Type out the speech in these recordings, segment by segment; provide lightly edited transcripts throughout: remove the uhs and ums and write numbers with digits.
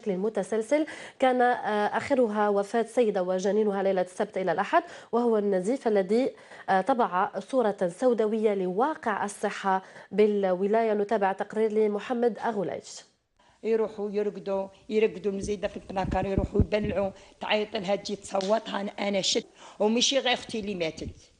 بشكل متسلسل، كان آخرها وفاة سيدة وجنينها ليلة السبت إلى الأحد، وهو النزيف الذي طبع صورة سوداوية لواقع الصحة بالولاية. نتابع تقرير لمحمد أغوليش. يروحوا يرقدوا مزيده في البلاكار، يروحوا يبلعوا، تعيط لها تجي تصوت انا شت. ومشي غير اختي اللي ماتت،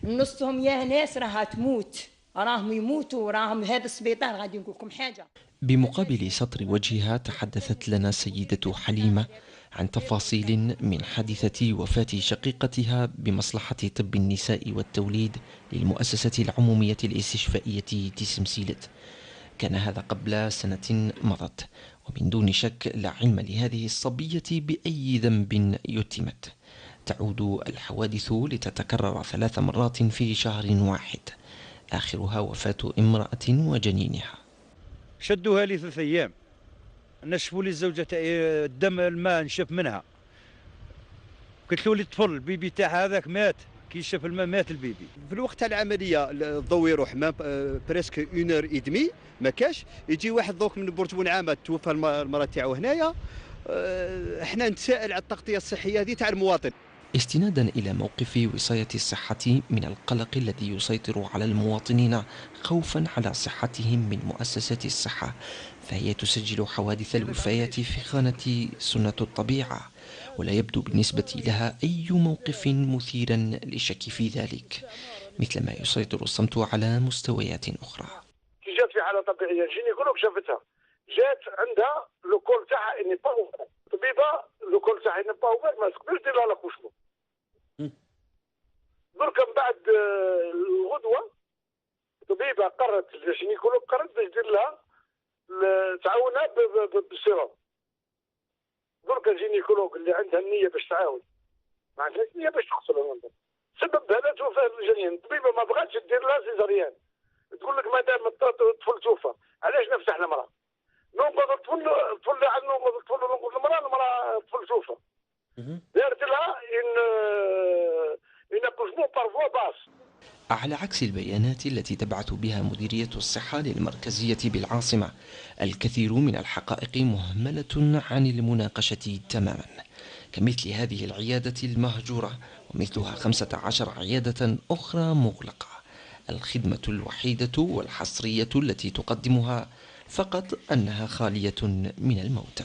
نصهم يا ناس راها تموت، راهم يموتوا، راهم هذا السبيطار. غادي نقول لكم حاجه. بمقابل سطر وجهها تحدثت لنا السيدة حليمة عن تفاصيل من حادثة وفاة شقيقتها بمصلحة طب النساء والتوليد للمؤسسة العمومية الاستشفائية تسمسيلت. كان هذا قبل سنة مضت، ومن دون شك لا علم لهذه الصبية بأي ذنب يتمت. تعود الحوادث لتتكرر 3 مرات في شهر واحد، آخرها وفاة امرأة وجنينها. شدوها لي 3 أيام، نشفوا لي الزوجة الدم الماء نشف منها. قلت له الطفل البيبي تاعها هذاك مات، كي شاف الماء مات البيبي. في الوقت تاع العمليه الضوء يروح ما بريسك 1 اور 2 ما كاش. يجي واحد دوك من برج بونعامه توفى المراه تاعو هنايا. احنا نتساءل على التغطيه الصحيه هذه تاع المواطن. استنادا إلى موقف وصاية الصحة من القلق الذي يسيطر على المواطنين خوفا على صحتهم من مؤسسات الصحة، فهي تسجل حوادث الوفيات في خانة سنة الطبيعة، ولا يبدو بالنسبة لها أي موقف مثيرا للشك في ذلك، مثلما يسيطر الصمت على مستويات أخرى. جات في حالة طبيعية، جينيكولوج شافتها، جات عندها لو كول تاعها اني با اوفر، طبيبة لو كول تاعها اني با اوفر، ما تقدرش دير لها لاكوشمون. دركا من بعد الغدوة طبيبة قررت، الجينيكولوج قررت باش دير لها تعاونها بالسيروم. دركا الجينيكولوج اللي عندها النية باش تعاون ما عندهاش نية باش تقتلها، سبب هذا توفى الجنين. الطبيبة ما بغاتش دير لها سيزاريان، تقول لك مادام الطفل توفى علاش نفتح المرأة؟ ننقذ الطفل عنه، الطفل ننقذ المرأة الطفل توفى. دارت لها ان اكوشمون بارفوا باس. على عكس البيانات التي تبعث بها مديرية الصحة للمركزية بالعاصمة، الكثير من الحقائق مهملة عن المناقشة تماما، كمثل هذه العيادة المهجورة ومثلها 15 عيادة أخرى مغلقة. الخدمة الوحيدة والحصرية التي تقدمها فقط أنها خالية من الموتى.